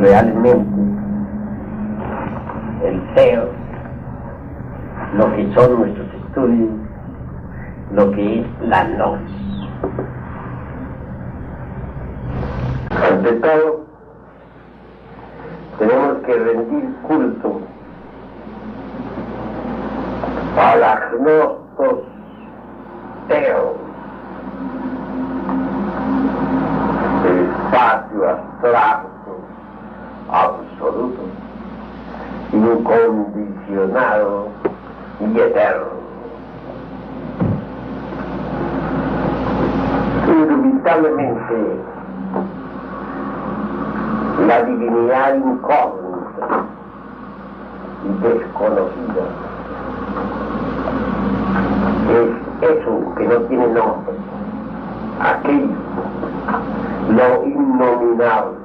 realmente el ser, lo que son nuestros estudios, lo que es la gnosis. Ante todo, tenemos que rendir culto a la gnostos teo, el espacio abstracto, absoluto, incondicionado y eterno. Indubitablemente, la divinidad incógnita y desconocida es eso que no tiene nombre, aquello, lo innominable,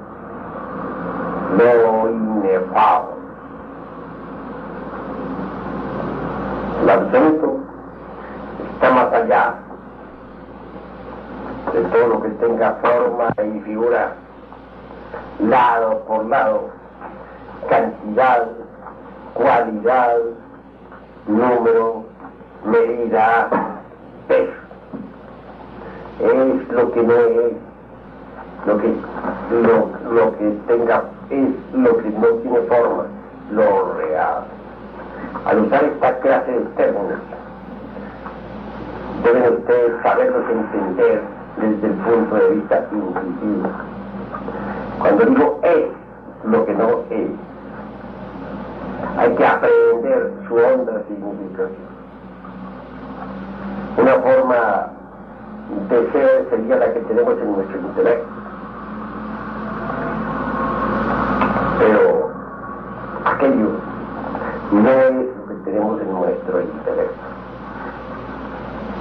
lo inefable. El absoluto está más allá de todo lo que tenga forma y figura, lado por lado, cantidad, cualidad, número, medida, peso. Es lo que no es, lo que tenga, es lo que no tiene forma, lo real. Al usar esta clase de términos, deben ustedes saberlos entender desde el punto de vista intuitivo. Cuando digo es lo que no es, hay que aprender su honda significación. Una forma de ser sería la que tenemos en nuestro intelecto. Pero aquello no es lo que tenemos en nuestro intelecto.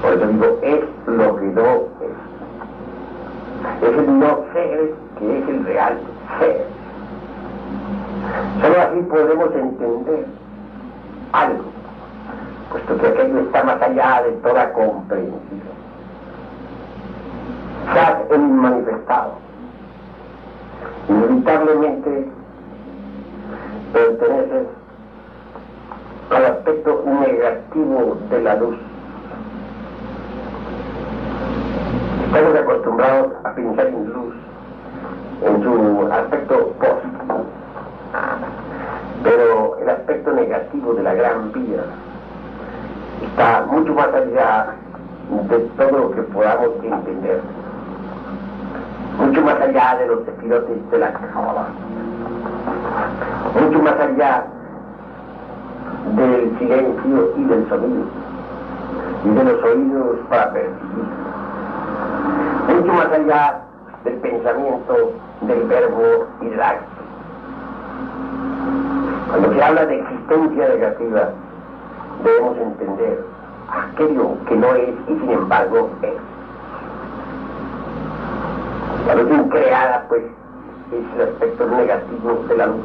Por eso digo, es lo que no es. Es el no ser que es el real ser. Solo así podemos entender algo, puesto que aquello está más allá de toda comprensión. Ya el manifestado inevitablemente pertenece al aspecto negativo de la luz. Estamos acostumbrados a pensar en luz en su aspecto positivo, pero el aspecto negativo de la gran vida está mucho más allá de todo lo que podamos entender, mucho más allá de los sefirotes de la Cábala, mucho más allá del silencio y del sonido y de los oídos para percibir, mucho más allá del pensamiento, del verbo y del acto. Cuando se habla de existencia negativa, debemos entender aquello que no es y sin embargo es. La luz increada, pues, es el aspecto negativo de la luz.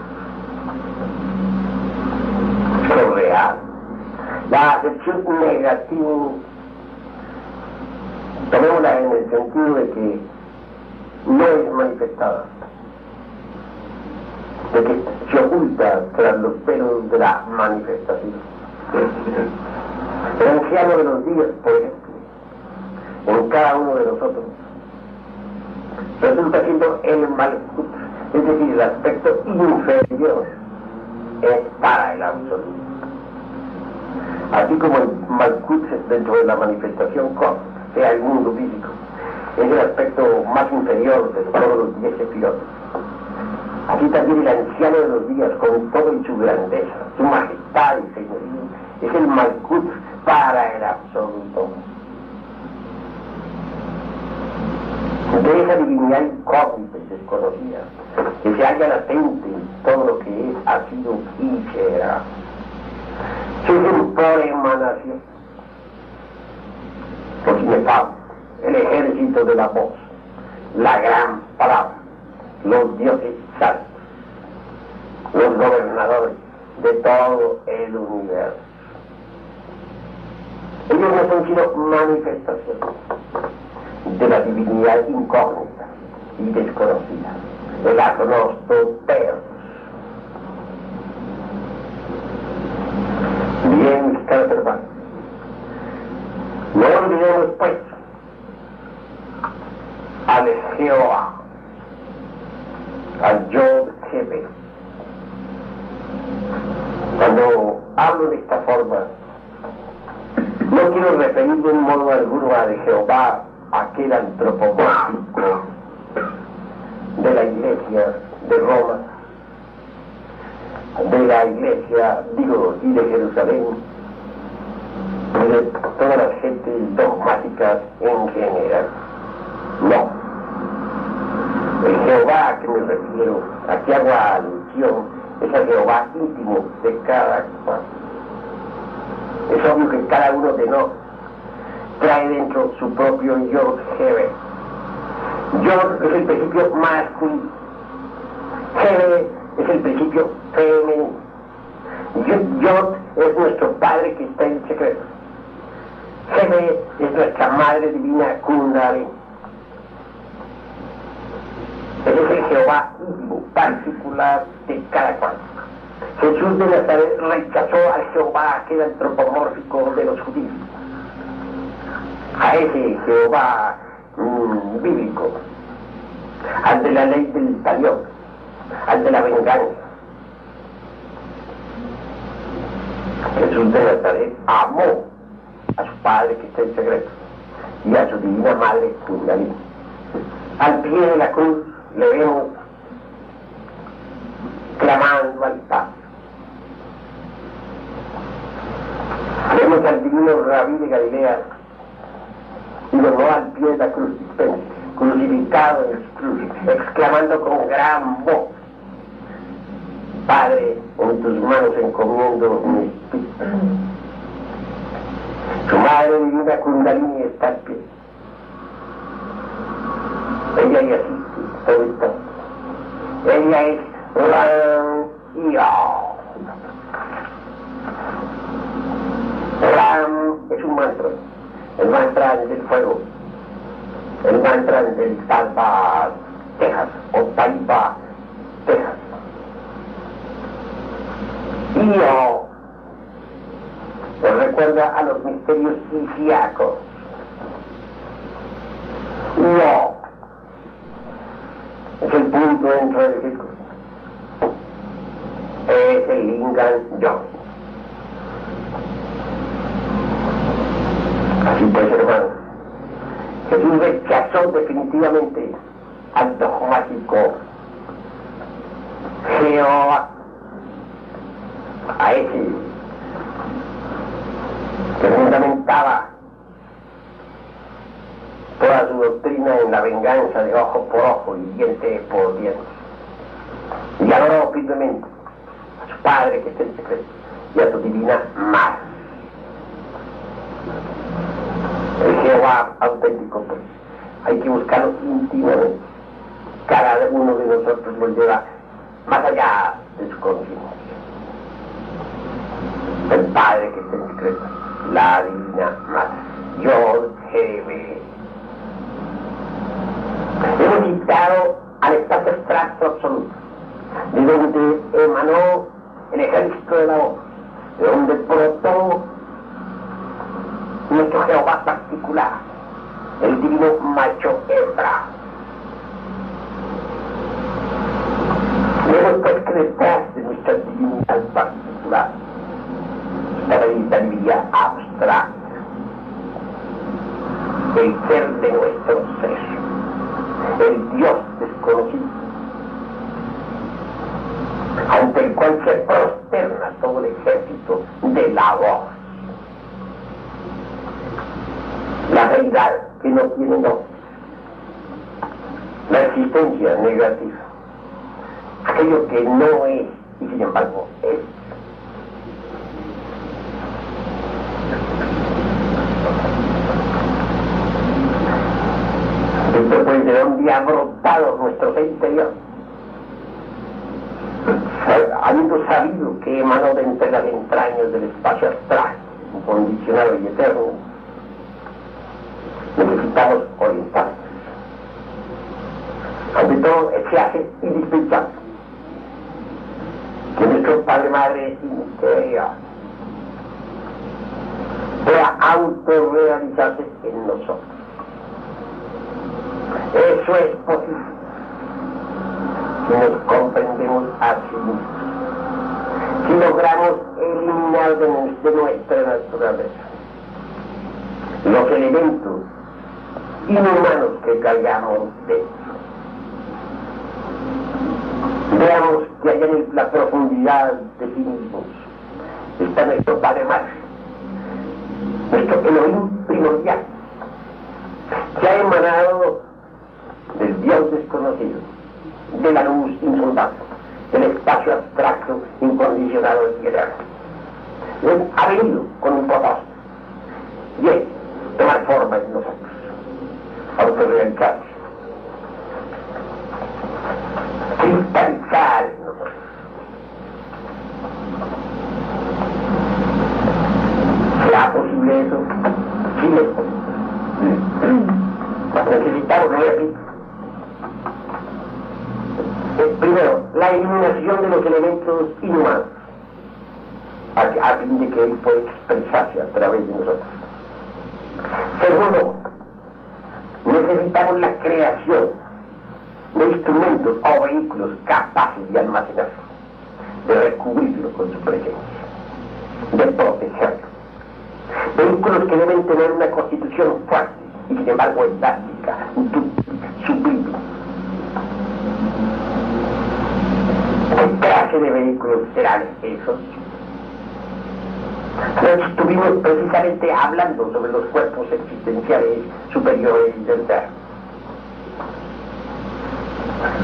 Lo real. La acepción negativa, tomémosla en el sentido de que no es manifestada, de que se oculta tras los pelos de la manifestación. El anciano de los días, por ejemplo, en cada uno de nosotros, resulta siendo el Malkut, es decir, el aspecto inferior para el absoluto. Así como el Malkut dentro de la manifestación cósmica, sea el mundo físico, es el aspecto más inferior de todos los 10 sefirotes. Aquí también el anciano de los días, con todo y su grandeza, su majestad y señorío, es el Malkut para el absoluto. De esa divinidad incógnita y desconocida, que se halla latente en todo lo que es, ha sido y será. Surgen por emanación los inefables, el ejército de la voz, la gran palabra, los dioses santos, los gobernadores de todo el universo. Ellos no son sino manifestaciones de la divinidad incógnita y desconocida, el agnostoteos. Bien, mis caros hermanos, no olvidemos pues al Jehová, al Yod Jefe. Cuando hablo de esta forma, no quiero referirme en modo alguno a de Jehová, aquel antropomórfico de la Iglesia de Roma, de la Iglesia, y de Jerusalén, y de todas las gentes dogmáticas en general. No. El Jehová a que me refiero, a que hago alusión, es el Jehová íntimo de cada cual. Es obvio que cada uno de nosotros trae dentro su propio Yod Jeve. Yod es el principio masculino, Jeve es el principio femenino. Yod es nuestro Padre que está en secreto. Jeve es nuestra Madre Divina Kundalini. Ese es el Jehová íntimo, particular de cada cual. Jesús de Nazaret rechazó al Jehová, aquel antropomórfico de los judíos, a ese Jehová bíblico, al de la ley del talión, al de la venganza. Jesús de Nazaret amó a su Padre que está en secreto y a su divina Madre Kundalini. Al pie de la cruz le vemos clamando al Padre. Vemos al divino Rabí de Galilea, y no al pie de la cruz, crucificado en su cruz, exclamando con gran voz: Padre, en tus manos encomiendo mi espíritu. Su Madre Divina Kundalini está al pie. Ella y así, todo esto. Ella es Ram-Yo. Ram es un mantra, el mantra del fuego, el mantra del Talpa, Texas, o Taipa, Texas. Yo nos recuerda a los misterios isíacos. No es el punto dentro del círculo, es el Lingam Yo. Así pues, hermano, Jesús rechazó definitivamente al dogmático Jehová, a ese que fundamentaba toda su doctrina en la venganza de ojo por ojo y diente por diente, y adoró firmemente a su Padre que está en secreto y a su divina Madre. El Jehová auténtico, pues, hay que buscarlo íntimamente. Cada uno de nosotros lo lleva más allá de su conciencia. El Padre que está en secreto, la divina Madre, Yod Jeve. Hemos citado al espacio abstracto absoluto, de donde emanó el ejército de la voz, de donde brotó nuestro Jehová particular, el divino macho hembra. Vemos pues que detrás de nuestra divinidad particular está la divinidad abstracta, el ser de nuestro ser, el Dios desconocido, ante el cual se prosterna todo el ejército de la voz. La deidad que no tiene nombre, la existencia negativa, aquello que no es y sin embargo es. Esto pues de donde ha brotado nuestro ser interior, habiendo sabido que emanó de entre las entrañas del espacio astral, incondicional y eterno. Necesitamos orientarnos. Ante todo, se hace indispensable que nuestro Padre Madre interior pueda autorrealizarse en nosotros. Eso es posible si nos comprendemos a sí mismos, si logramos eliminar de nuestra naturaleza los elementos inhumanos que cargamos dentro. Veamos que allá en la profundidad de sí mismos está nuestro Padre Madre, nuestro Elohim primordial, que ha emanado del Dios desconocido, de la luz insondable, del espacio abstracto, incondicionado y eterno. Él ha venido con un propósito, y es tomar forma en nosotros, autorrealizarse, cristalizar en nosotros. ¿Será posible eso? Sí es posible. Necesitamos, repito, primero, la eliminación de los elementos inhumanos, a fin de que Él pueda expresarse a través de nosotros. Segundo, necesitamos la creación de instrumentos o vehículos capaces de almacenarlo, de recubrirlo con su presencia, de protegerlo. Vehículos que deben tener una constitución fuerte y sin embargo elástica, sublime. ¿Qué clase de vehículos serán esos? Nos estuvimos precisamente hablando sobre los cuerpos existenciales superiores del ser.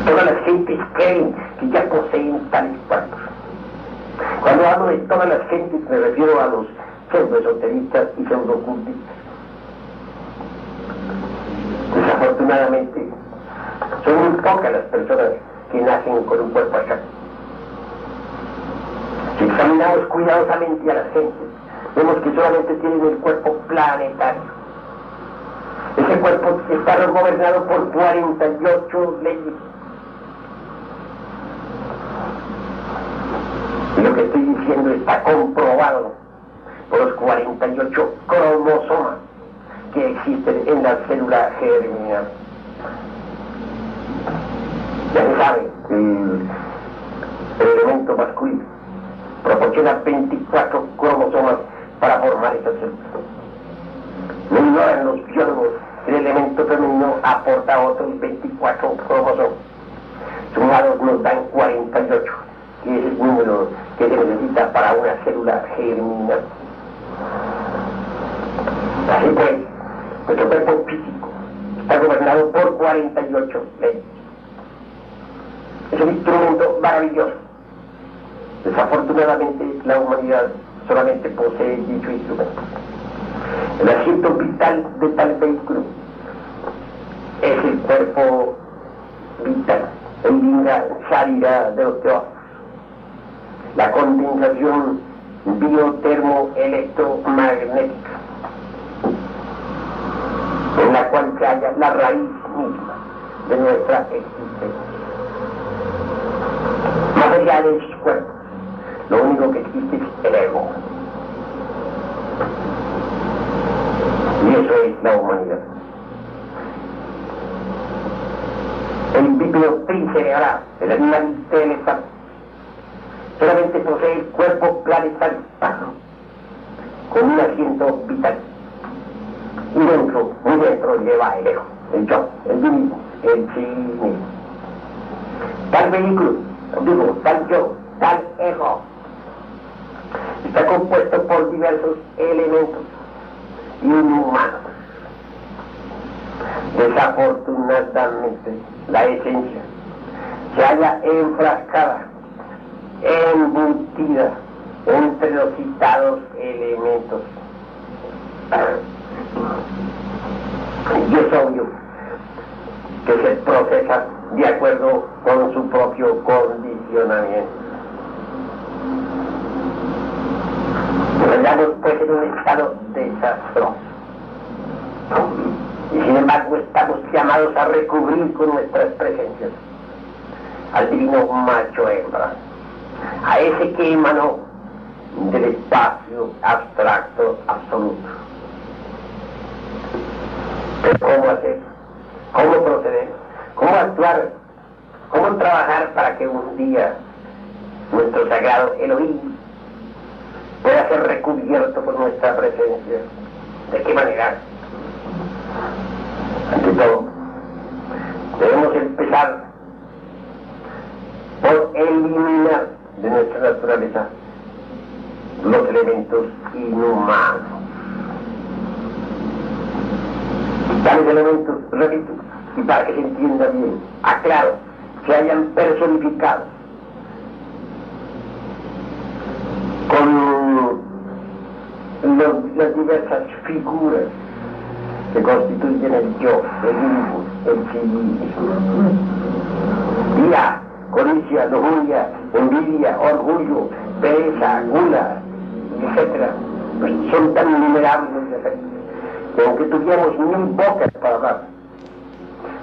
Todas las gentes creen que ya poseen tales cuerpos. Cuando hablo de todas las gentes me refiero a los pseudo-esoteristas y pseudo-ocultistas. Desafortunadamente, son muy pocas las personas que nacen con un cuerpo exacto. Si examinamos cuidadosamente a las gentes, vemos que solamente tienen el cuerpo planetario. Ese cuerpo está gobernado por 48 leyes. Y lo que estoy diciendo está comprobado por los 48 cromosomas que existen en la célula germinal. Ya se sabe, el elemento masculino proporciona 24 cromosomas para formar esa célula. No ignoran los biólogos que el elemento femenino aporta otros 24 cromosomas. Sumados nos dan 48, que es el número que se necesita para una célula germinal. Así pues, nuestro cuerpo físico está gobernado por 48 leyes. Es un instrumento maravilloso. Desafortunadamente, la humanidad solamente posee dicho instrumento. El asiento vital de tal vehículo es el cuerpo vital, el linga sharira de los teólogos, la condensación biotermoelectromagnética, en la cual se halla la raíz misma de nuestra existencia. Más allá de esos cuerpos, lo único que existe es el ego. Y eso es la humanidad. El bípedo tricerebral, el animal intelectual, solamente posee el cuerpo planetario con un asiento vital. Y dentro, muy dentro, lleva el ego, el yo, el mismo, el sí mismo. Tal vehículo, digo, tal yo, tal ego, está compuesto por diversos elementos inhumanos. Desafortunadamente, la esencia se halla enfrascada, embutida entre los citados elementos. Y es obvio que se procesa de acuerdo con su propio condicionamiento. Nos hallamos pues en un estado desastroso. Y sin embargo estamos llamados a recubrir con nuestras presencias al divino macho hembra, a ese que emanó del espacio abstracto absoluto. Pero ¿cómo hacer? ¿Cómo proceder? ¿Cómo actuar? ¿Cómo trabajar para que un día nuestro sagrado Elohim pueda ser recubierto por nuestra presencia? ¿De qué manera? Ante todo, debemos empezar por eliminar de nuestra naturaleza los elementos inhumanos. Tales elementos, repito, y para que se entienda bien, aclaro, se hayan personificado con las diversas figuras que constituyen el yo, el mismo, el civismo. Ira, codicia, lujuria, envidia, orgullo, pereza, gula, etc. Pues son tan innumerables los defectos que aunque tuviéramos 1000 bocas para hablar,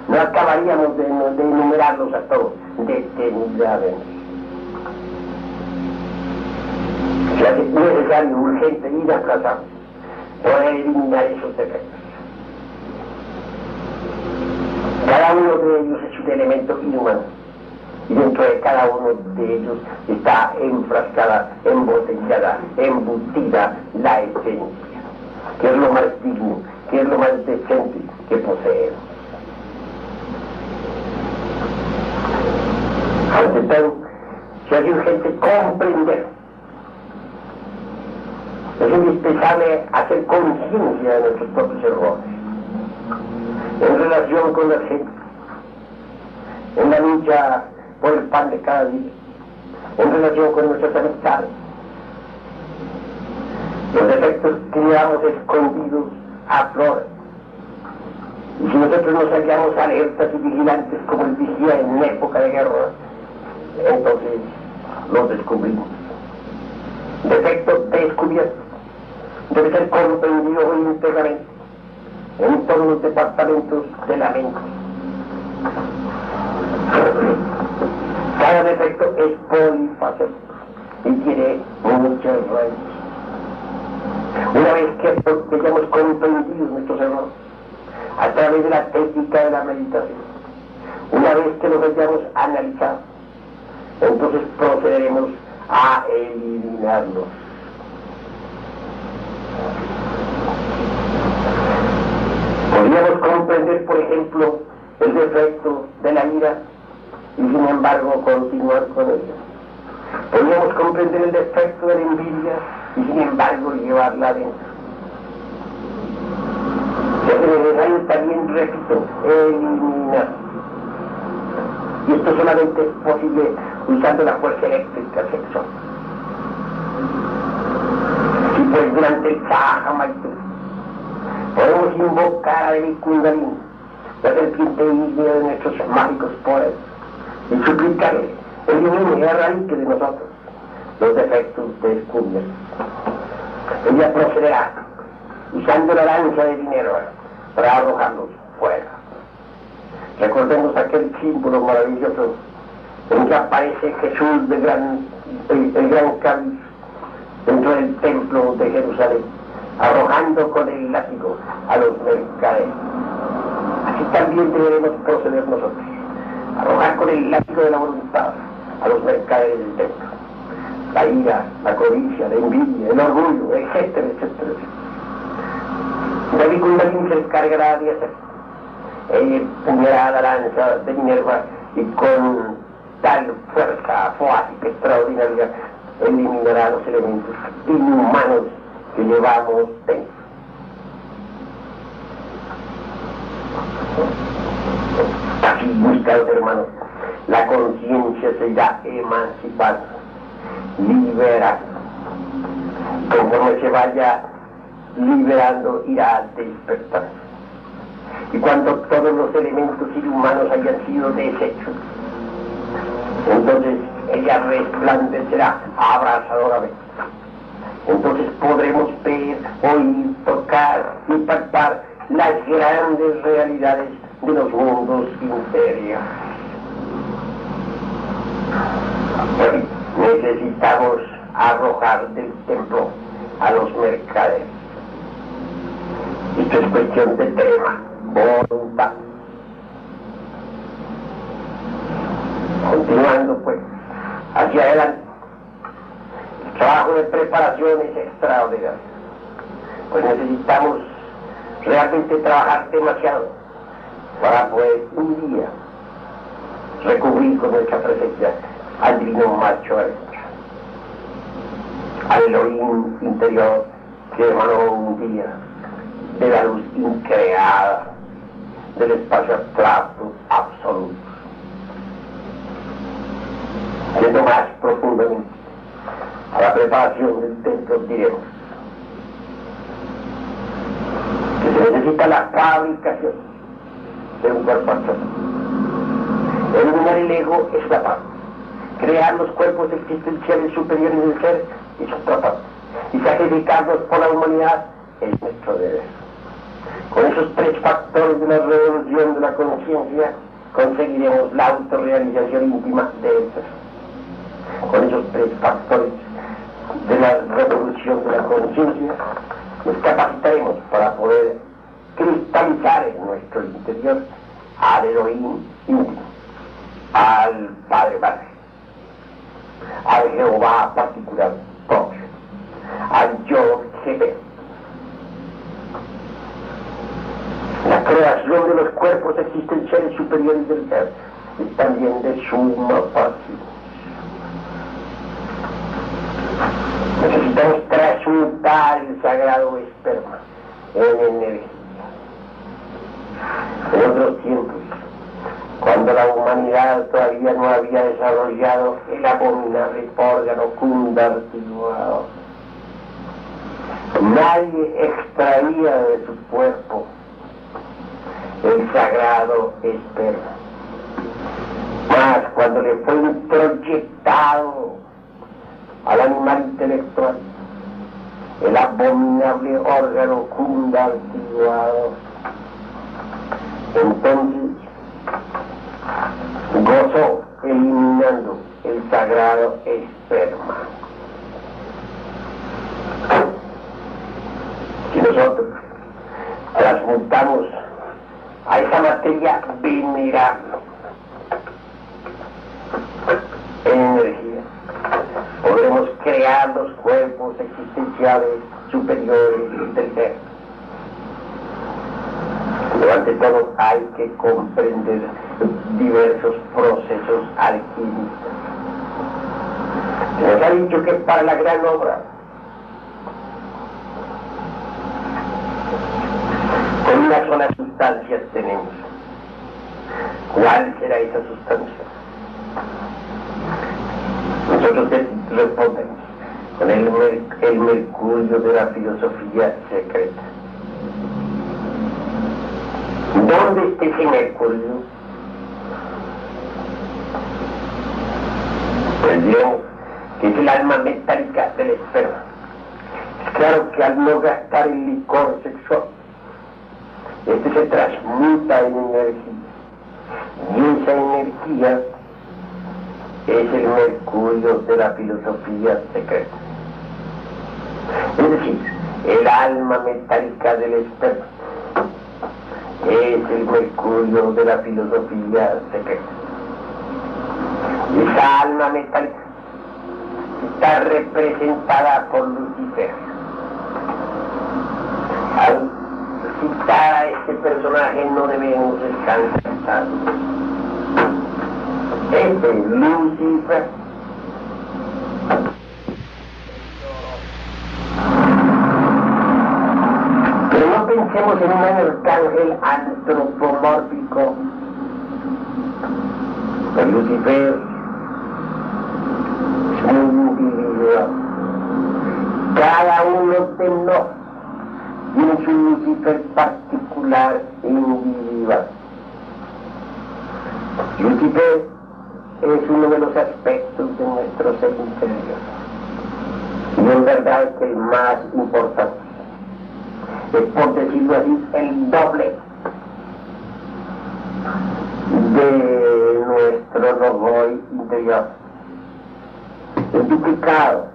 no acabaríamos de enumerarlos a todos detenidamente. Se hace necesario, urgente, inaplazable poder eliminar esos defectos. Cada uno de ellos es un elemento inhumano, y dentro de cada uno de ellos está enfrascada, embotellada, embutida la esencia, que es lo más digno, que es lo más decente que poseemos. Ante todo, se hace urgente comprender. Es indispensable hacer conciencia de nuestros propios errores en relación con la gente, en la lucha por el pan de cada día, en relación con nuestras amistades. Los defectos que llevamos escondidos afloran. Y si nosotros nos hallamos alertas y vigilantes como el vigía en época de guerra, entonces los descubrimos. Defecto descubierto debe ser comprendido íntegramente en todos los departamentos de la mente. Cada defecto es polifacético y tiene muchas raíces. Una vez que hayamos comprendido nuestros errores a través de la técnica de la meditación, una vez que los hayamos analizado, entonces procederemos a eliminarlos. Podríamos comprender, por ejemplo, el defecto de la ira y sin embargo continuar con ella. Podríamos comprender el defecto de la envidia y sin embargo llevarla adentro. Es necesario también, repito, eliminar. Y esto solamente es posible usando la fuerza eléctrica sexual. Si pues durante el Sahaja Maitri podemos invocar a Devi Kundalini, la serpiente ígnea de nuestros mágicos poderes, y suplicarle, elimine y arranque de nosotros los defectos descubiertos. Ella procederá usando la lanza de dinero para arrojarlos fuera. Recordemos aquel símbolo maravilloso en que aparece Jesús el gran cáliz dentro del templo de Jerusalén, arrojando con el látigo a los mercaderes. Así también deberemos proceder nosotros, arrojar con el látigo de la voluntad a los mercaderes del templo, la ira, la codicia, la envidia, el orgullo, etcétera, etcétera. Devi Kundalini se encargará de hacer. Ella empuñará la lanza de Minerva y con tal fuerza afoática extraordinaria eliminará los elementos inhumanos que llevamos dentro. Así, mis caros hermanos, la conciencia se irá emancipando, liberando. Conforme se vaya liberando, irá despertando. Y cuando todos los elementos inhumanos hayan sido deshechos, entonces ella resplandecerá abrasadoramente. Entonces podremos ver, oír, tocar, impactar las grandes realidades de los mundos inferiores. Necesitamos arrojar del templo a los mercaderes. Esto es cuestión de tema, voluntad. Continuando pues, hacia adelante, el trabajo de preparación es extraordinario. Pues necesitamos realmente trabajar demasiado para poder un día recurrir con nuestra presencia al divino macho adentro, al Elohim interior que emanó un día de la luz increada del espacio abstracto absoluto. Yendo más profundamente a la preparación del templo, diremos que se necesita la fabricación de un cuerpo abstracto. Eliminar el ego es una parte. Crear los cuerpos existenciales superiores del ser es otra parte. Y sacrificarlos por la humanidad es nuestro deber. Con esos tres factores de la revolución de la conciencia conseguiremos la autorrealización íntima del ser. Con esos tres factores de la revolución de la conciencia nos capacitaremos para poder cristalizar en nuestro interior al Elohim íntimo, al Padre Madre, al Jehová particular propio, al Yo Jefe. La creación de los cuerpos existenciales superiores del ser es también de suma fácil. Necesitamos transmutar el sagrado esperma en energía. En otros tiempos, cuando la humanidad todavía no había desarrollado el abominable órgano Kundartiguado, nadie extraía de su cuerpo el sagrado esperma. Mas cuando le fue introyectado al animal intelectual el abominable órgano Kundartiguado, entonces gozó eliminando el sagrado esperma. Si nosotros transmutamos a esa materia venerable en energía, podremos crear los cuerpos existenciales superiores del ser. Pero ante todo hay que comprender diversos procesos alquimistas. Se nos ha dicho que para la gran obra, con una sola sustancia tenemos. ¿Cuál será esa sustancia? Nosotros respondemos con el mercurio de la filosofía secreta. ¿Dónde está ese mercurio? Pues diremos que es el alma metálica del esperma. Es claro que al no gastar el licor sexual, este se transmuta en energía, y esa energía es el mercurio de la filosofía secreta. Es decir, el alma metálica del esperma es el mercurio de la filosofía secreta. Esa alma metálica está representada por Lucifer. Al citar a este personaje no debemos descansar. Este Lucifer pero no pensemos en un arcángel antropomórfico. El Lucifer es muy individual. Cada uno de nosotros tiene su Lucifer particular e individual. Lucifer es uno de los aspectos de nuestro ser interior, y en verdad que el más importante. es, por decirlo así, el doble de nuestro robot interior, el duplicado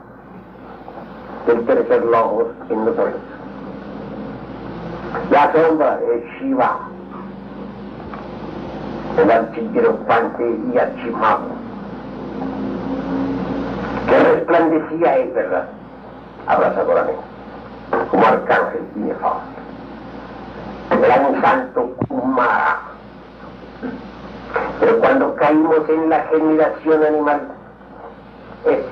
del tercer logos en nosotros. La sombra es Shiva, el archihierofante y archimago, que resplandecía en verdad, abrazadoramente, como arcángel inefable. Era un santo Kumara. Pero cuando caímos en la generación animal, ese,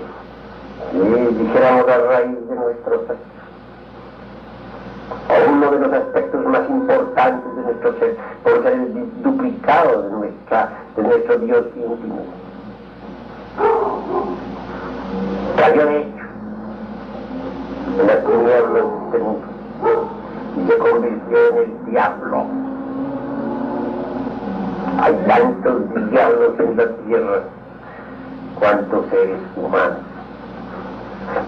dijéramos a raíz de nuestro ser, o uno de los aspectos más importantes de nuestro ser, por ser el duplicado de nuestro Dios íntimo, cayó de hecho en las tinieblas de este mundo y se convirtió en el diablo. Hay tantos diablos en la tierra cuantos seres humanos.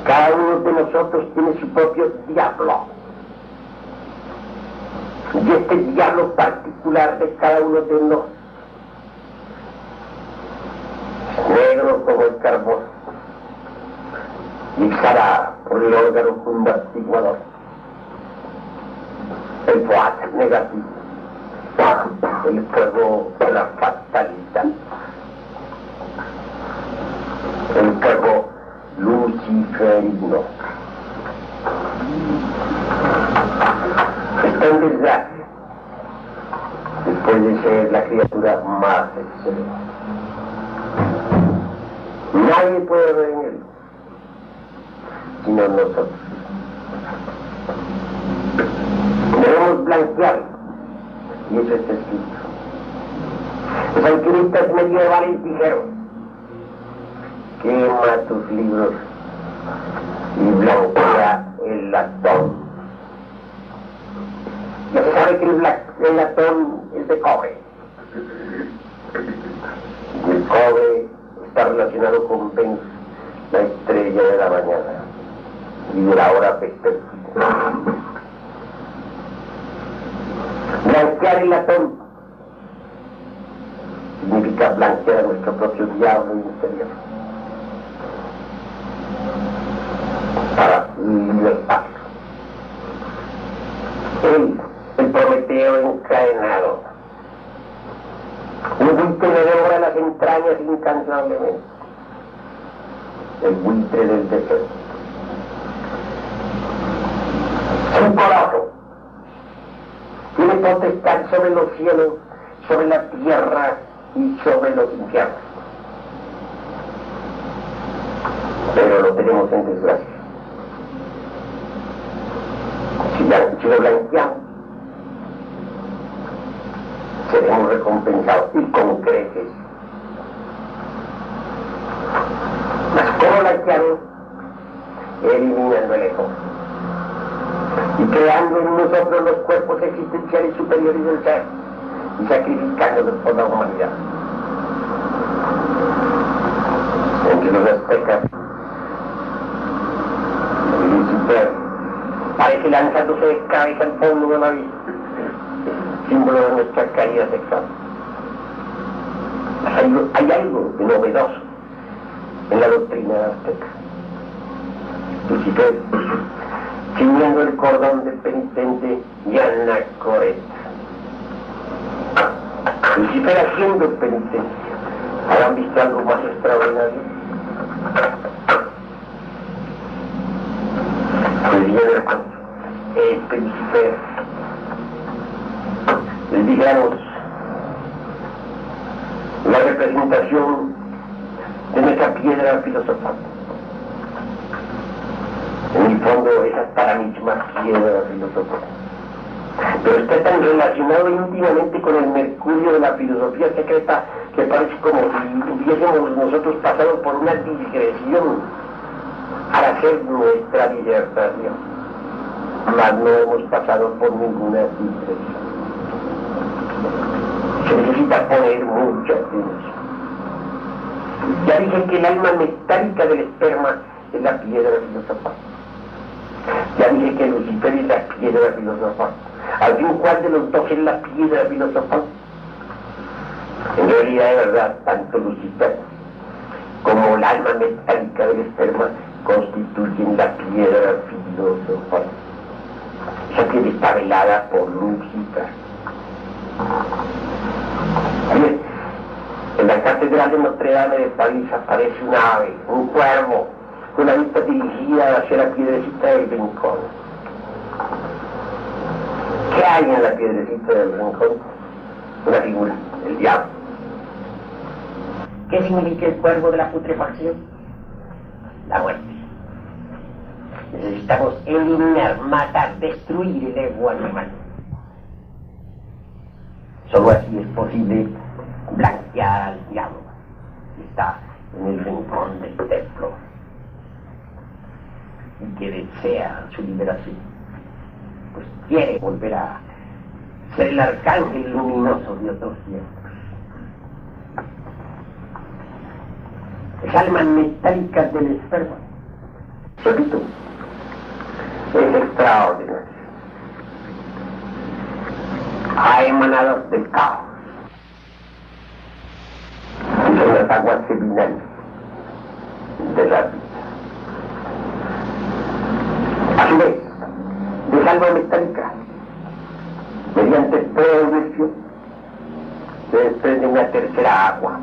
Cada uno de nosotros tiene su propio diablo. Y este diablo particular de cada uno de nosotros, negro como el carbón, y exhalada por el órgano fundastiguador, el fuat negativo, el fuego de la fatalidad, el fuego luciferino. Está en desgracia después de ser la criatura más excelente. Nadie puede ver en él sino nosotros. Debemos blanquearlo, y eso está escrito. Los alquimistas medievales dijeron: quema tus libros y blanquea el latón. Ya se sabe que el latón es de cobre. Y el cobre está relacionado con Venus, la estrella de la mañana y de la hora vespertina. Blanquear el latón significa blanquear nuestro propio diablo interior para libertarlo. El Prometeo encadenado, un buitre que devora las entrañas incansablemente, el buitre del deseo. Un coloso tiene potestad sobre los cielos, sobre la tierra y sobre los infiernos, pero lo tenemos en desgracia. Si lo blanqueamos, seremos recompensados y con creces. Mas ¿cómo blanquearlo? Eliminando el ego y creando en nosotros los cuerpos existenciales superiores del ser y sacrificándolos por la humanidad. Entre los aztecas, Lucifer parece lanzándose de cabeza al fondo de la vida, símbolo de nuestra caída sexual. Hay algo de novedoso en la doctrina azteca. Lucifer, ciñendo el cordón de penitente y anacoreta. Lucifer haciendo penitencia. ¿Habrán visto algo más extraordinario? Pues bien, hermano, Lucifer, digamos, la representación de nuestra piedra filosofal. En el fondo es hasta la misma piedra filosofal, pero está tan relacionado íntimamente con el mercurio de la filosofía secreta que parece como si hubiésemos nosotros pasado por una digresión al hacer nuestra disertación, mas no hemos pasado por ninguna digresión. Se necesita poner mucha atención. Ya dije que el alma metálica del esperma es la piedra filosofal. Ya dije Mire que Lucifer es la piedra filosofal. Al fin, ¿cuál de los dos es la piedra filosofal? En realidad, de verdad, tanto Lucifer como el alma metálica del esperma constituyen la piedra filosofal. Esa piedra está velada por Lucifer. Bien, en la catedral de Notre Dame de París aparece un ave, un cuervo, con la vista dirigida hacia la piedrecita del rincón. ¿Qué hay en la piedrecita del rincón? Una figura, el diablo. ¿Qué significa el cuervo de la putrefacción? La muerte. Necesitamos eliminar, matar, destruir el ego animal. Solo así es posible blanquear al diablo que está en el rincón del templo y que desea su liberación, pues quiere volver a ser el arcángel luminoso de otros tiempos. Es alma metálica del esperma. Repito, es extraordinario. Ha emanado del caos. Y son las aguas seminales de la vida. A su vez, de alma metálica, mediante progresión, se desprende una tercera agua,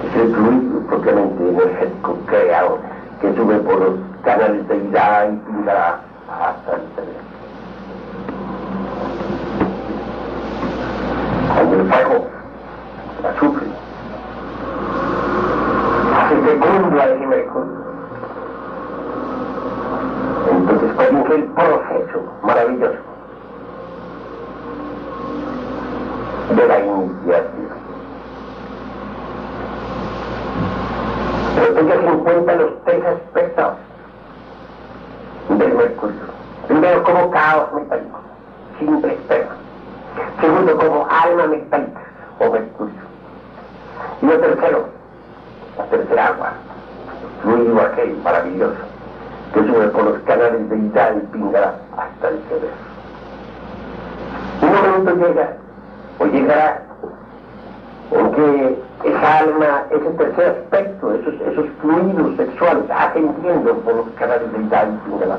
que es el fluido propiamente energético creado, que sube por los canales de ida y pingará hasta el cerebro. Cuando el fuego, el azufre, hace fecundo a ese mercurio, entonces comienza el proceso maravilloso de la iniciativa. Pero tenga en cuenta los tres aspectos del mercurio. Primero, como caos metálico, simple esperma. Segundo, como alma metálica o mercurio. Y lo tercero, la tercera agua, el fluido aquel maravilloso que sube por los canales de ida y pingara hasta el cerebro. Un momento llega, o llegará, en que esa alma, ese tercer aspecto, esos fluidos sexuales, ascendiendo por los canales de ida y pingara,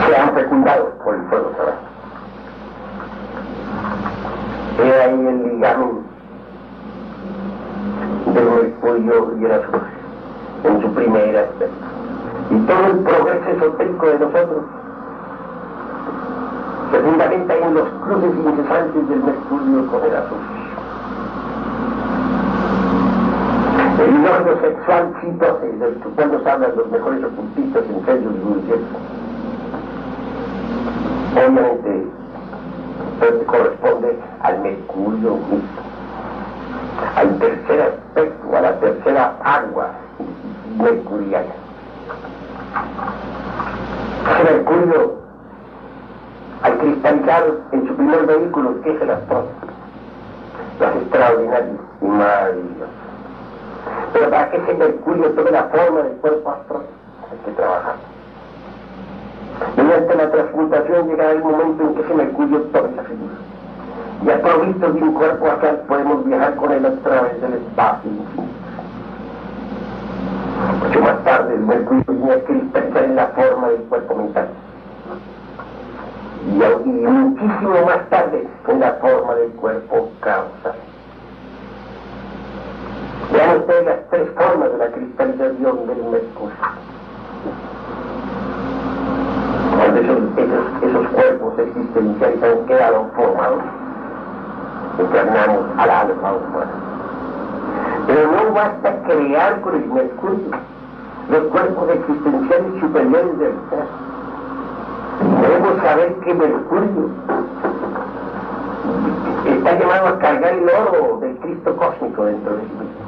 sean fecundados por el fuego sagrado. He ahí el ligamen del mercurio y el azufre en su primer aspecto. Y todo el progreso esotérico de nosotros se fundamenta en los cruces incesantes del mercurio con el azufre. El órgano sexual citose, del que cuando se hablan los mejores ocultistas en sellos y dulces, obviamente corresponde al mercurio mismo, al tercer aspecto, a la tercera agua mercuriana. Ese mercurio, al cristalizar en su primer vehículo, que es el astral, lo hace extraordinario y maravilloso. Pero para que ese mercurio tome la forma del cuerpo astral, hay que trabajar. Mediante la transmutación llegará el momento en que ese mercurio tome esa figura. Ya provistos de un cuerpo astral, podemos viajar con él a través del espacio infinito. Mucho más tarde, el mercurio viene a cristalizar en la forma del cuerpo mental. Y muchísimo más tarde, en la forma del cuerpo causal. Vean ustedes las tres formas de la cristalización del mercurio. Cuando esos cuerpos existenciales han quedado formados, encarnamos al alma humana. Pero no basta crear con el mercurio los cuerpos existenciales superiores del ser. Debemos saber que Mercurio está llamado a cargar el oro del Cristo cósmico dentro de sí mismo.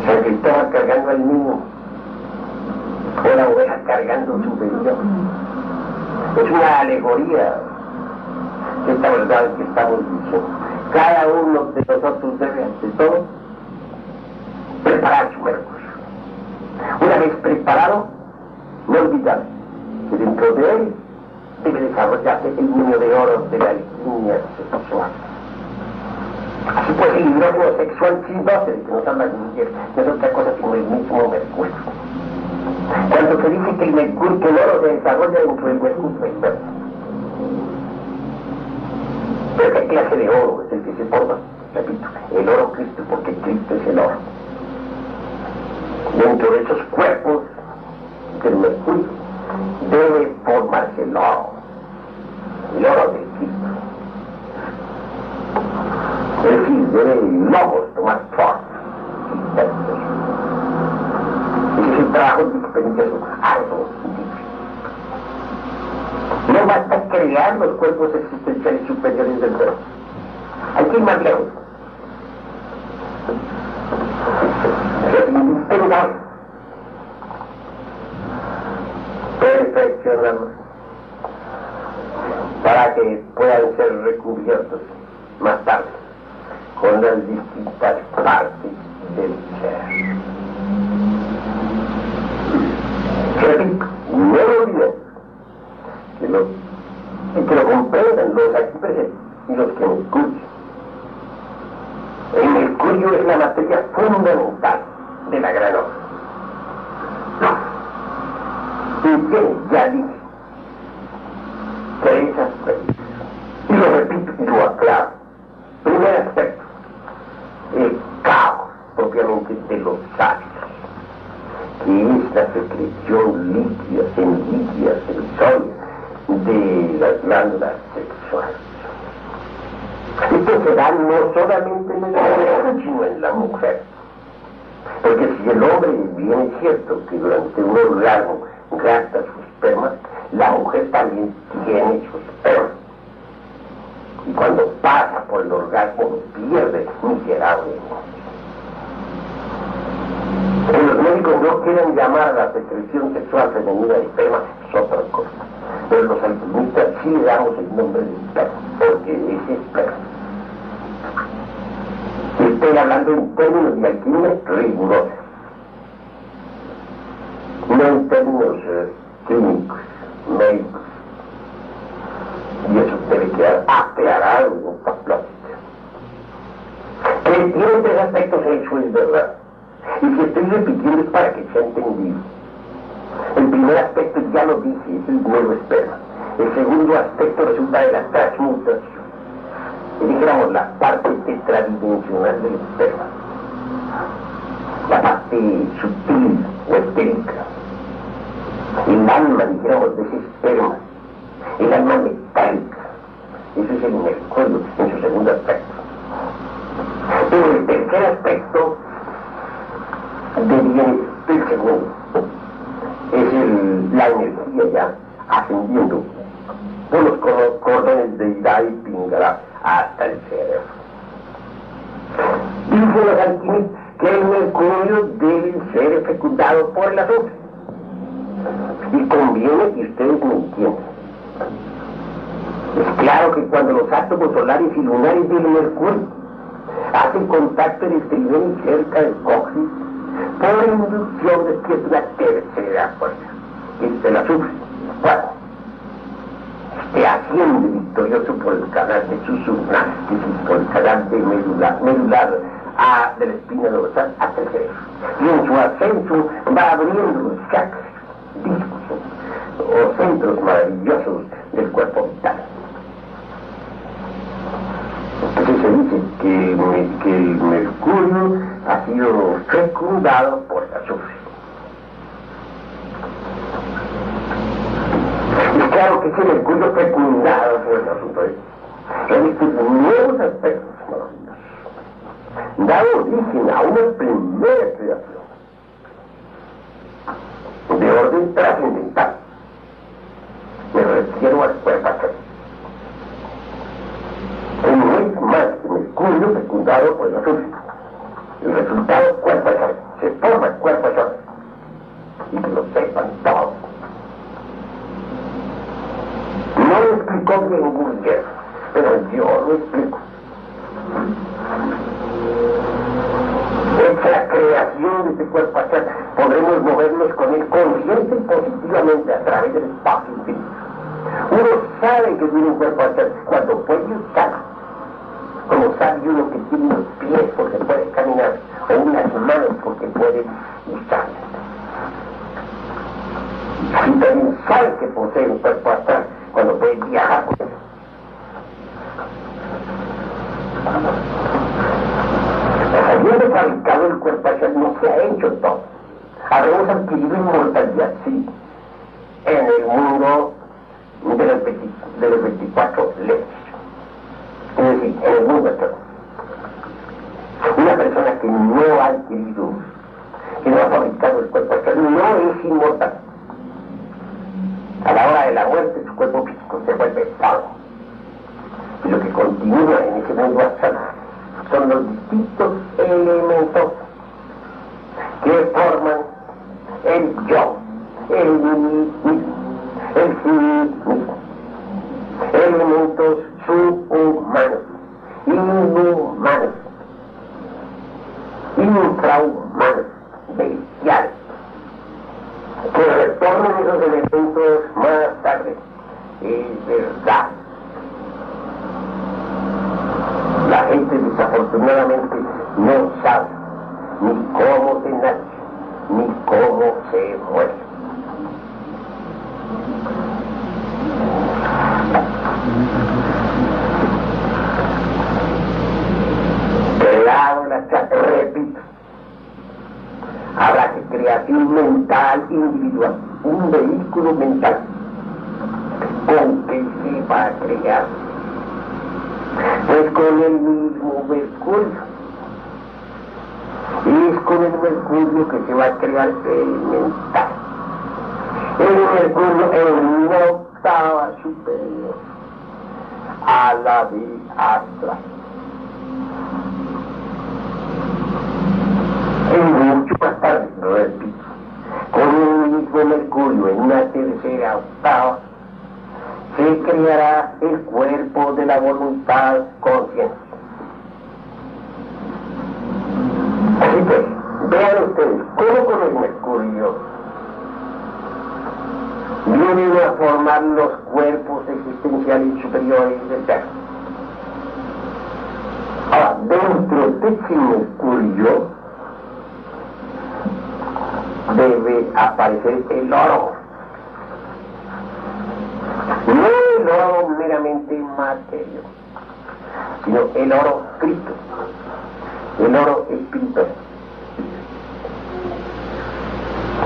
San Cristóbal cargando al niño, o la oveja cargando su bendición. Es una alegoría de esta verdad que estamos diciendo. Cada uno de nosotros debe, ante todo, preparar su Mercurio. Una vez preparado, no olvidar que dentro de él debe desarrollarse el niño de oro de la línea sexual. Así pues, el hidrógeno sexual silvestre que nos habla Guillermo no es otra cosa sino el mismo Mercurio. Cuando se dice que el Mercurio, que el oro se desarrolla dentro del Mercurio externo. Pero ¿qué clase de oro es el que se forma? Repito, el oro Cristo, porque Cristo es el oro. Dentro de esos cuerpos del Mercurio debe formarse el oro del Cristo. Es decir, debe el logos tomar forma. Ese es el trabajo de experiencias algo difícil. No basta crear los cuerpos existenciales superiores del cuerpo. Hay que ir más lejos. Es indispensable perfeccionarlos para que puedan ser recubiertos más tarde con las distintas partes del ser. Repito, no lo olviden, que lo comprendan los aquí presentes y los que me escuchen. El mercurio es la materia fundamental de la gran obra. Y que ya dije, tres aspectos. Y lo repito y lo aclaro. Primer aspecto, el caos propiamente de los hábitos, que es la secreción líquida, sensoria de las glándulas sexuales. Esto se da no solamente en el hombre, sino en la mujer. Porque si el hombre, bien es cierto que durante un orgasmo gasta su esperma, la mujer también tiene su esperma. Y cuando pasa por el orgasmo lo pierde miserablemente. Que los médicos no quieren llamar a la secreción sexual femenina de esperma es otra cosa. Pero los alquimistas sí le damos el nombre de esperma, porque es esperma. Estoy hablando en términos de alquimia rigurosa, no en términos químicos, médicos. Y eso debe quedar aclarado en esta plática. Que tiene tres aspectos, eso es verdad. Y si estoy repitiendo es para que sea entendido. El primer aspecto ya lo dije, es el nuevo esperma. El segundo aspecto resulta de la transmutación. Y dijéramos la parte tetradimensional del esperma. La parte sutil o estérica. El alma, dijéramos, de ese esperma. El alma metálica. Ese es el mercurio en su segundo aspecto. Pero el tercer aspecto deviene el segundo. Es la energía ya ascendiendo por los cordones de Ida y Pingala hasta el cerebro. Dicen los alquimistas que el mercurio debe ser fecundado por el azufre. Y conviene que ustedes me entiendan. Es claro que cuando los átomos solares y lunares del mercurio hacen contacto electrilónico cerca del coxis, por inducción despierta una tercera fuerza, que es el azufre. Bueno, asciende victorioso por el canal de Susurna, que es por el canal de medular de la espina dorsal hasta el cerebro. Y en su ascenso va abriendo los chakras, discos o centros maravillosos del cuerpo vital. Entonces se dice que el mercurio ha sido fecundado por el azufre. Y claro que ese mercurio fecundado por el azufre en estos nuevos aspectos maravillosos da origen a una primera creación de orden trascendental. Me refiero al cuerpo astral. Que no es más que mercurio fecundado por el azufre. El resultado cuerpo astral. Se forma el cuerpo astral. Y que lo sepan todos. No lo explicó bien Gurdjieff, pero yo lo explico. El la creación de este cuerpo astral, podremos movernos con él consciente y positivamente a través del espacio infinito. Uno sabe que tiene un cuerpo astral cuando puede usarlo, como sabe uno que tiene unos pies porque puede caminar, o unas manos porque puede usarlas. Y también sabe que posee un cuerpo astral cuando puede viajar con él. Habiendo fabricado el cuerpo astral no se ha hecho todo. Habremos adquirido inmortalidad, sí, en el mundo de los 24 leyes. Es decir, en el mundo astral. Una persona que no ha adquirido, que no ha fabricado el cuerpo astral, no es inmortal. A la hora de la muerte, su cuerpo físico se vuelve polvo. Y lo que continúa en ese mundo astral son los distintos elementos que forman el yo, el mí mismo, el sí mismo. Elementos subhumanos, inhumanos, infrahumanos, bestiales, que retornen esos elementos más tarde. Es verdad. La gente desafortunadamente no sabe ni cómo se nace, ni cómo se muere. Creado la chata, repito, habrá que creación mental individual, un vehículo mental con que se va a crear. Es con el mismo mercurio. Es con el mercurio que se va a crear el mental. El mercurio en una octava superior a la de astral. En mucho más tarde, repito, con el mismo mercurio en una tercera octava, se creará el cuerpo de la voluntad consciente. Así pues, vean ustedes cómo con el mercurio vienen a formar los cuerpos existenciales superiores del ser. Ahora, dentro de ese mercurio debe aparecer el oro. No el oro meramente material, sino el oro Cristo, el oro espiritual.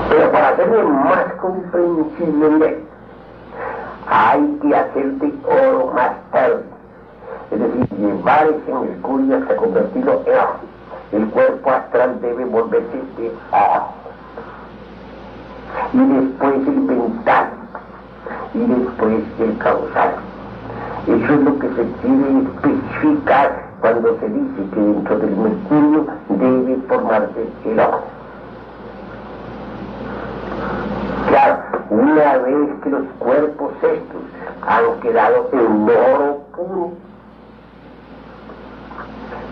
Pero para hacerlo más comprensible, hay que hacer de oro más tarde. Es decir, llevar ese mercurio hasta convertirlo en oro. El cuerpo astral debe volverse de oro. Y después el mental. Y después el causal. Eso es lo que se quiere especificar cuando se dice que dentro del mercurio debe formarse el oro. Claro, una vez que los cuerpos estos han quedado en oro puro,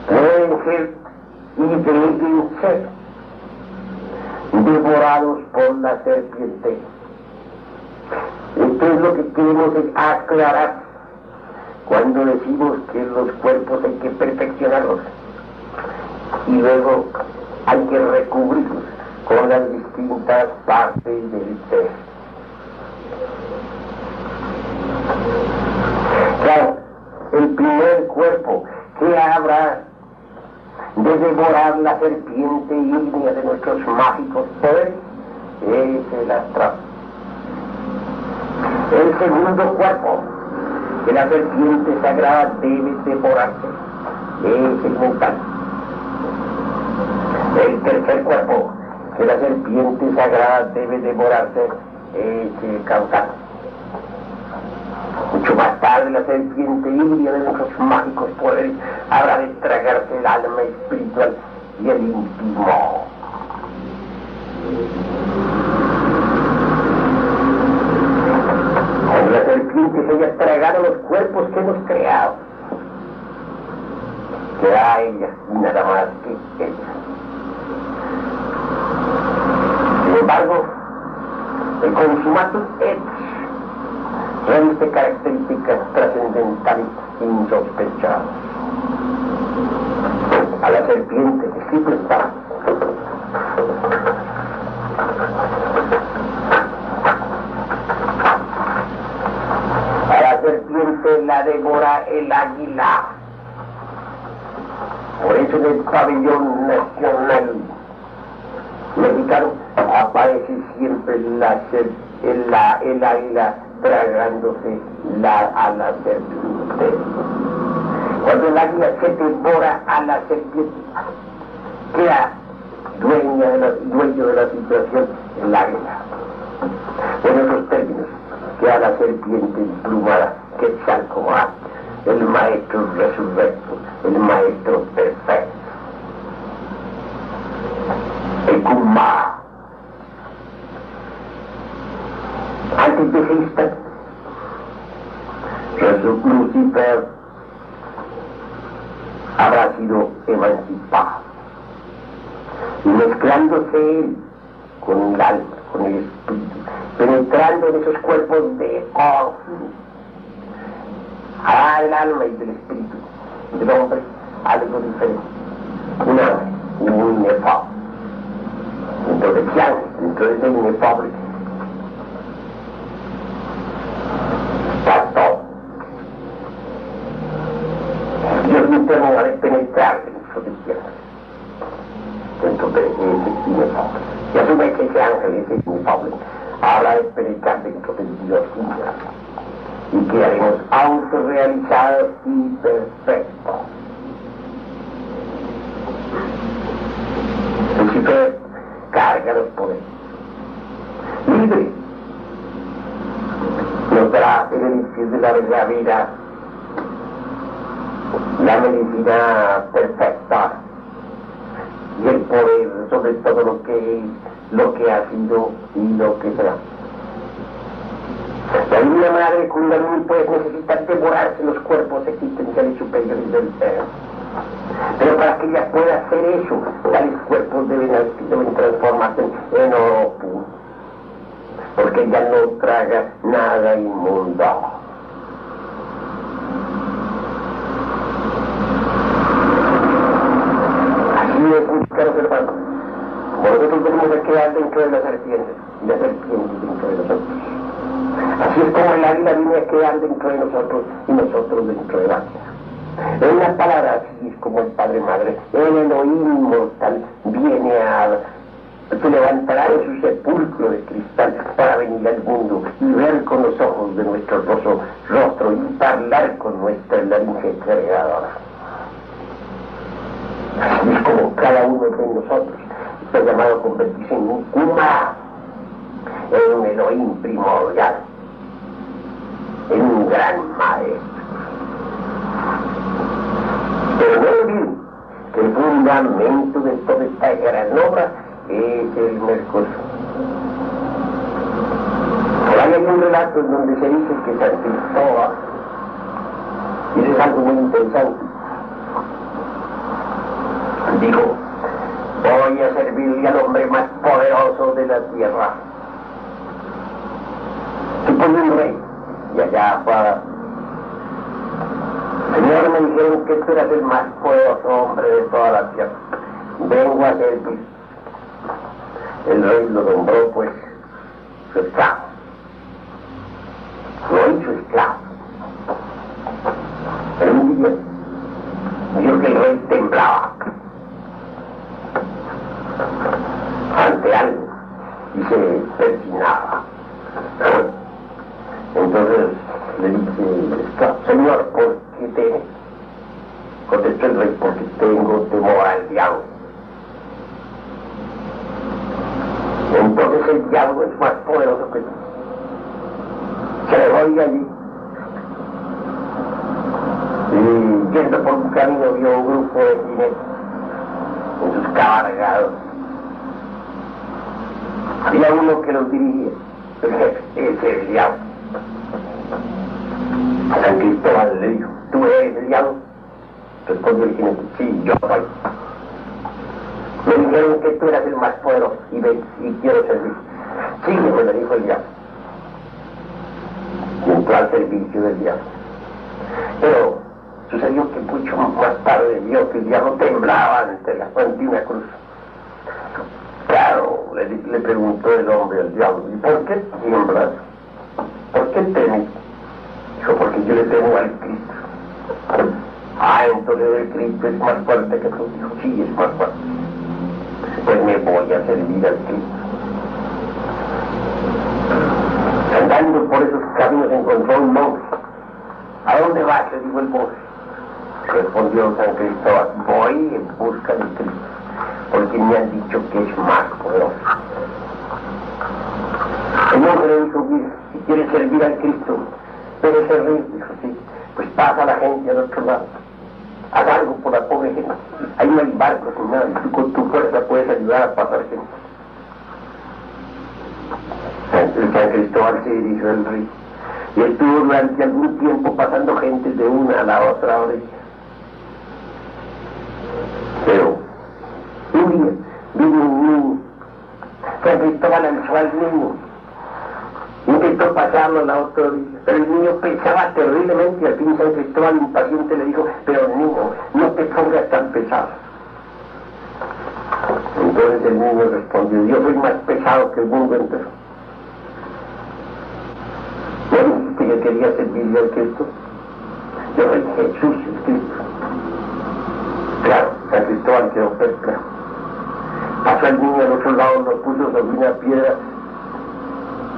pueden ser y deben ser devorados por la serpiente. Esto es lo que queremos aclarar cuando decimos que los cuerpos hay que perfeccionarlos y luego hay que recubrirlos con las distintas partes del ser. Claro, el primer cuerpo que habrá de devorar la serpiente ígnea de nuestros mágicos poderes es el astral. El segundo cuerpo que la serpiente sagrada debe devorarse es el mental. El tercer cuerpo que la serpiente sagrada debe devorarse es el causal. Mucho más tarde la serpiente híbrida de nuestros mágicos poderes habrá de tragarse el alma espiritual y el íntimo. Cuando la serpiente se haya tragado los cuerpos que hemos creado, queda ella y nada más que ella. embargo, el consumatum et reviste características trascendentales insospechadas. A la serpiente que siempre está a la serpiente la devora el águila. Por eso en el pabellón nacional mexicano aparece siempre el águila tragándose a la serpiente. Cuando el águila se devora a la serpiente, queda dueño de la situación el águila. En otros términos, queda la serpiente emplumada, Quetzalcóatl, el maestro resurrecto, el maestro perfecto, el Kuma. Antes de ese instante, Lucifer habrá sido emancipado, y mezclándose él con el alma, con el espíritu, penetrando en esos cuerpos de oro, hará del alma y del espíritu del hombre algo diferente, un inefable, dentro de Xiang, dentro de ese inefable está todo. Dios interno ha de penetrar dentro de Xiang, dentro de ese inefable, y a su vez ese ángel, ese inefable, habrá de penetrar dentro del Dios interno, y quedaremos autorrealizados y perfectos. Lucifer carga los poderes, libre, nos dará el elixir de la vida, la medicina perfecta y el poder sobre todo lo que ha sido y lo que será. La Divina Madre Kundalini pues necesita devorarse los cuerpos existenciales superiores del ser. Pero para que ella pueda hacer eso, tales cuerpos deben transformarse en oro puro, porque ella no traga nada inmundo. Así es, mis caros hermanos, como nosotros tenemos que quedar dentro de la serpiente, y la serpiente dentro de nosotros. Así es como el águila viene a quedar dentro de nosotros y nosotros dentro del águila. En una palabra, así es como el Padre Madre, el Elohim inmortal, se levantará de su sepulcro de cristal para venir al mundo y ver con los ojos de nuestro rostro y hablar con nuestra laringe creadora. Así es como cada uno de nosotros está llamado a convertirse en un Kuma, en un Elohim primordial, en un gran maestro. Pero no olviden que el fundamento de toda esta gran obra es el Mercurio. Por ahí hay un relato en donde se dice que San Cristóbal, y eso es algo muy interesante, dijo: voy a servirle al hombre más poderoso de la tierra. Se pone un rey, y allá para: Señor, me dijeron que tú eras el más poderoso hombre de toda la tierra. Vengo a servir. El rey lo nombró, pues, su esclavo. Lo hizo esclavo. Pero un día, vio que el rey temblaba ante algo y se persignaba. Entonces le dice: Señor, ¿por qué temes? Contestó el rey: porque tengo temor al diablo. Entonces el diablo es más poderoso que tú. Se le voy allí, y yendo por un camino vio un grupo de jinetes en sus cabalgados. Había uno que los dirigía, el jefe, ese es el diablo. A San Cristóbal le dijo: ¿tú eres el diablo? Respondió el jinete: sí, yo soy. Me dijeron que tú eras el más poderoso y ven, y quiero servir. Sígueme, me dijo el diablo. Y entró al servicio del diablo. Pero sucedió que mucho más tarde vio que el diablo temblaba ante una cruz. Claro, le preguntó el hombre al diablo, ¿y por qué tiemblas? ¿Por qué temes? Dijo, porque yo le temo al Cristo. Ah, entonces el Cristo es más fuerte que tú. Dijo, sí, es más fuerte. Pues me voy a servir al Cristo. Andando por esos caminos encontró un monje. ¿A dónde vas?, le dijo el monje. Respondió San Cristóbal, voy en busca de Cristo, porque me han dicho que es más poderoso. El monje le dijo, mira, si quieres servir al Cristo, pero ese rey, dijo, sí, pues pasa a la gente al otro lado. Haz algo por la pobre gente. Ahí no hay barcos ni nada, y tú con tu fuerza puedes ayudar a pasar gente. San Cristóbal se dirigió al río y estuvo durante algún tiempo pasando gente de una a la otra orilla. Pero un día vino un niño. San Cristóbal alzó al niño, intentó pasarlo a la otra orilla, pero el niño pesaba terriblemente y al fin San Cristóbal impaciente le dijo, pero niño, no te pongas tan pesado. Entonces el niño respondió, yo soy más pesado que el mundo entero. ¿No dijiste que quería servirle al Cristo? Yo soy Jesús, el Cristo. Claro, San Cristóbal quedó perplejo. Pasó el niño al otro lado, lo puso sobre una piedra,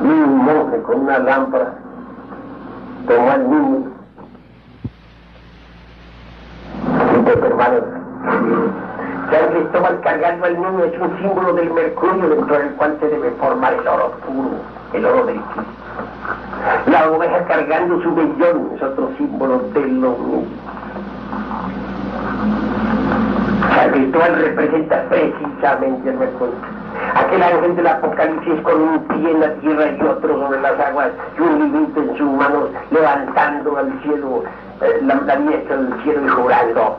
y un monje con una lámpara tomó al niño. Y pues, hermanos, San Cristóbal cargando al niño es un símbolo del mercurio dentro del cual se debe formar el oro puro, el oro del Cristo. La oveja cargando su vellón es otro símbolo de lo mismo. San Cristóbal representa precisamente el mercurio. Aquel ángel del Apocalipsis con un pie en la tierra y otro sobre las aguas y un librito en sus manos levantando al cielo, la diestra del cielo y jurando,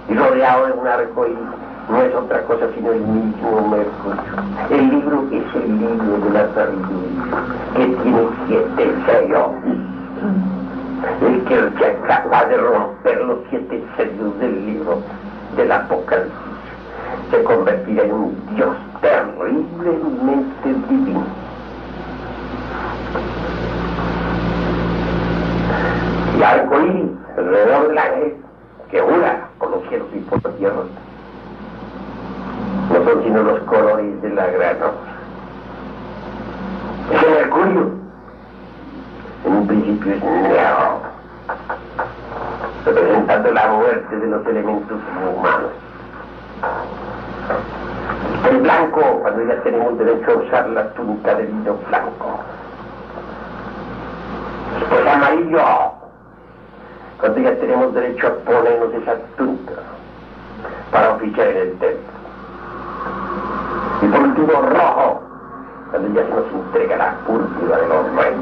y rodeado de un arco iris. No es otra cosa sino el mismo mercurio. El libro es el libro de la sabiduría, que tiene 7 sellos. El que sea capaz de romper los 7 sellos del libro del Apocalipsis se convertirá en un Dios terriblemente divino. Y arco iris alrededor del ángel que jura por los cielos y por la tierra. No son sino los colores de la gran rosa. Ese mercurio, en un principio es negro, representando la muerte de los elementos humanos. El blanco, cuando ya tenemos derecho a usar la túnica de lino blanco. Después amarillo, cuando ya tenemos derecho a ponernos esa túnica para oficiar en el templo. Y por último rojo, cuando ya se nos entrega la púrpura de los reyes.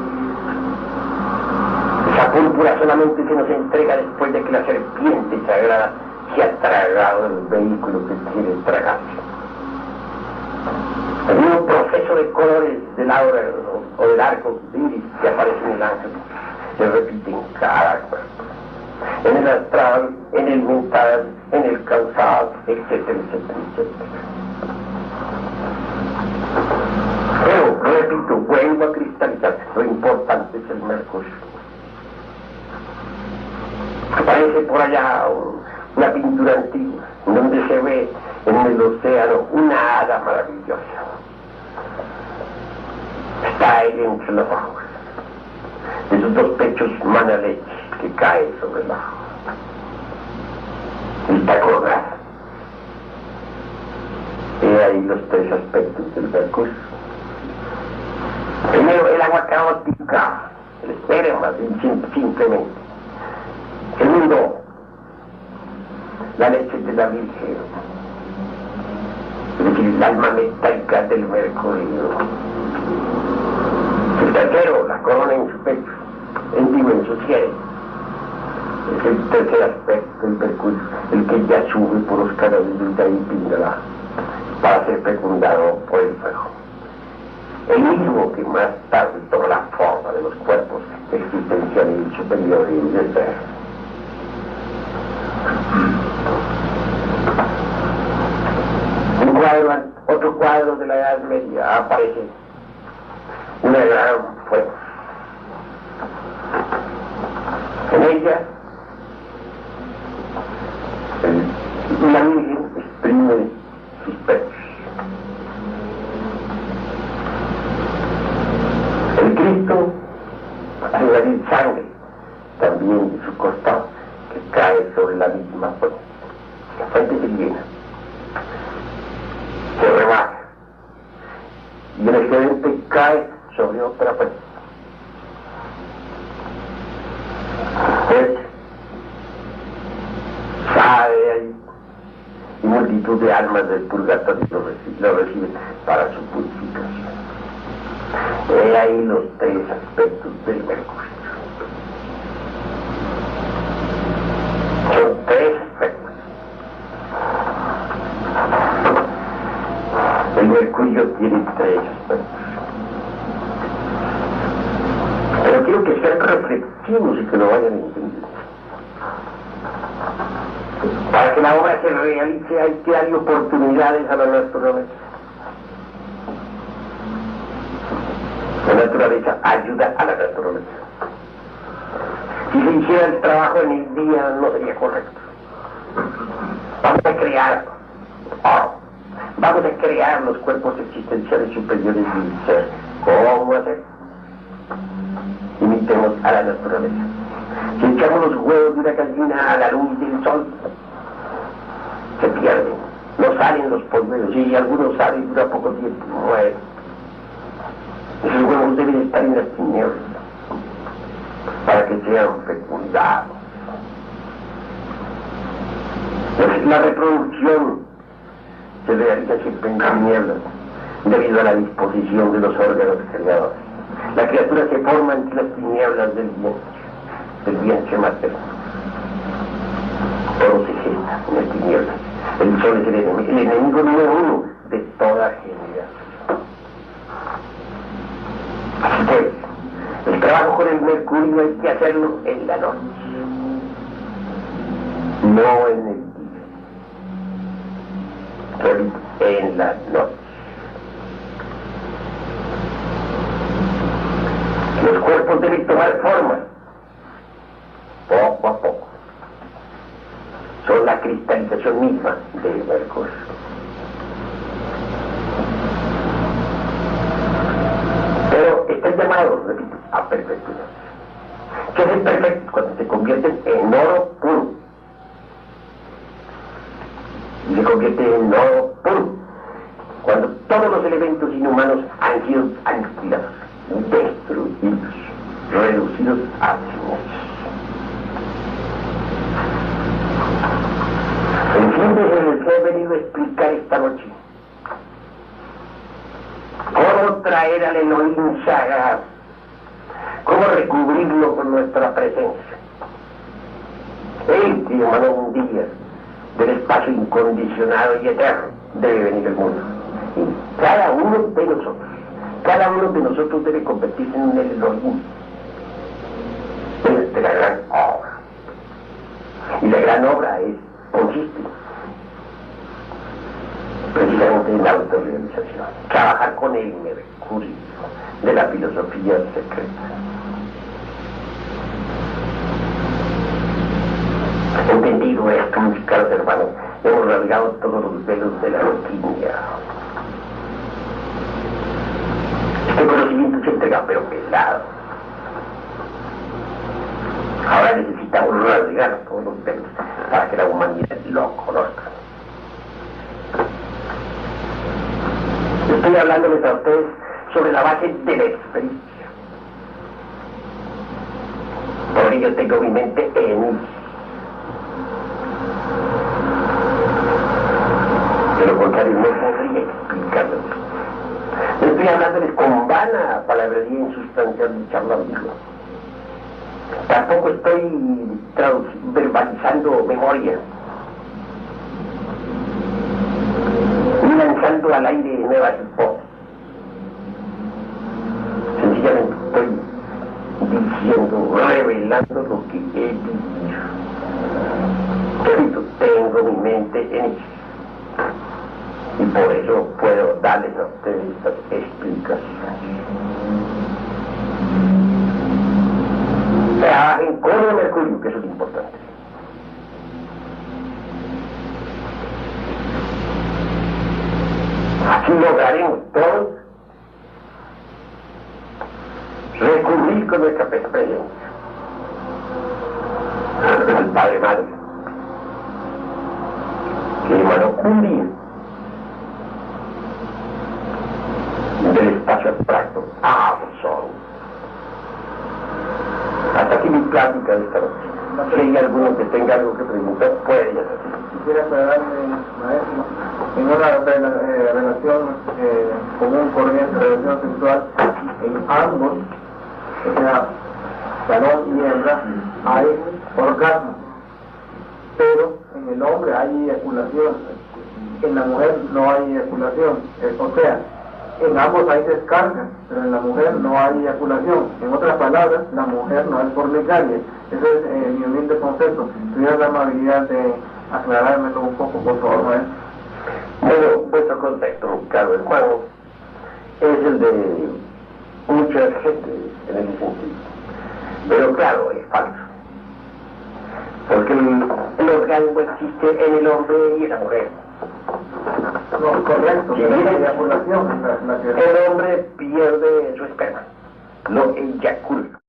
Esa púrpura solamente se nos entrega después de que la serpiente sagrada se ha tragado el vehículo que quiere tragarse. El mismo proceso de colores del aura o del arco iris que aparece en el ángel se repite en cada cuerpo. En el astral, en el mental, en el causal, etcétera, etcétera, etcétera. Pero, repito, vuelvo a cristalizar, lo importante es el mercurio. Aparece por allá una pintura antigua, donde se ve en el océano una hada maravillosa. Está ahí entre las aguas. De sus 2 pechos mana leche que cae sobre el agua. Está coronada. Y ahí los 3 aspectos del mercurio. Primero, el agua caótica, el esperma, simplemente. Segundo, la leche de la Virgen, es decir, el alma metálica del mercurio. El tercero, la corona en su pecho, en su cielo. Es el tercer aspecto del mercurio, el que ya sube por los canales del David Pindalá. para ser fecundado por el fuego. El mismo que más tarde toma la forma de los cuerpos existenciales superiores del ser. Otro cuadro de la Edad Media aparece una gran fuego. En ella, la Virgen exprime sus pechos. El Cristo hace salir sangre también de su costado, que cae sobre la misma fuente. La fuente se llena, se rebaja, y el excedente cae sobre otra fuente. Pues sale de ahí, y multitud de almas del purgatorio lo reciben para su purificación. He ahí los tres aspectos del mercurio. Son tres aspectos. El mercurio tiene tres aspectos. Pero quiero que sean reflexivos y que lo vayan entendiendo. Para que la obra se realice hay que darle oportunidades a la naturaleza. La naturaleza ayuda a la naturaleza. Si se hiciera el trabajo en el día no sería correcto. Vamos a crear oro. Vamos a crear los cuerpos existenciales superiores del ser. ¿Cómo hacer? Imitemos a la naturaleza. Si echamos los huevos de una gallina a la luz del sol, se pierden. No salen los polluelos. Y algunos salen y dura poco tiempo. Mueren. Esos huevos deben estar en las tinieblas para que sean fecundados. La reproducción se realiza siempre en tinieblas debido a la disposición de los órganos creadores. La criatura se forma entre las tinieblas del vientre materno. Todo se gesta en las tinieblas. El sol es el enemigo número uno de toda generación. Así que el trabajo con el mercurio hay que hacerlo en la noche, no en el día, en la noche. Los cuerpos deben tomar forma, poco a poco. Son la cristalización misma del mercurio. Pero están llamados, repito, a perfección. ¿Qué es el perfecto? Cuando se convierten en oro puro. Y se convierte en oro puro cuando todos los elementos inhumanos han sido aniquilados, destruidos, reducidos a cenizas. En fin, desde el que he venido a explicar esta noche cómo traer al Elohim sagrado, cómo recubrirlo con nuestra presencia. Él que emanó un día del espacio incondicionado y eterno, debe venir al mundo. Y cada uno de nosotros debe convertirse en el Elohim de la gran obra. Y la gran obra consiste precisamente en la autorrealización. Trabajar con el mercurio de la filosofía secreta. Entendido esto, mis caros hermanos, hemos rasgado todos los velos de la alquimia. Este conocimiento se entrega pero pesado. Ahora necesitamos rasgar todos los velos para que la humanidad lo conozca. Estoy hablándoles a ustedes sobre la base de la experiencia. Por ello tengo mi mente en mí. De lo contrario no podría explicarlo. Estoy hablándoles con vana palabrería insustancial y charlatanismo. Tampoco estoy verbalizando memoria, ni lanzando tirando al aire nuevas hipótesis. Sencillamente estoy diciendo, revelando lo que he dicho. Repito, tengo mi mente en ello. Y por eso puedo darles a ustedes estas explicaciones. Trabajen con el mercurio, que eso es lo importante. Así lograremos todos recurrir con nuestra presencia al Padre Madre, que emanó un día del espacio abstracto absoluto. Hasta aquí mi plática de esta noche. Si hay alguno que tenga algo que preguntar, puede ya hacerlo. Quisiera aclararme, maestro, en una relación común, corriente, relación sexual, en ambos, o sea, varón y hembra, hay orgasmo, pero en el hombre hay eyaculación, en la mujer no hay eyaculación, o sea, en ambos hay descarga, pero en la mujer no hay eyaculación. En otras palabras, la mujer no es fornicaria. Ese es mi humilde concepto. Tuviera la amabilidad de aclarármelo un poco, por favor, maestro. Bueno, vuestro concepto, caro hermano, es el de mucha gente en ese sentido. Pero claro, es falso. Porque el orgasmo existe en el hombre y en la mujer. No, correcto, pero la eyaculación es la que... El hombre pierde su esperma, lo eyacula.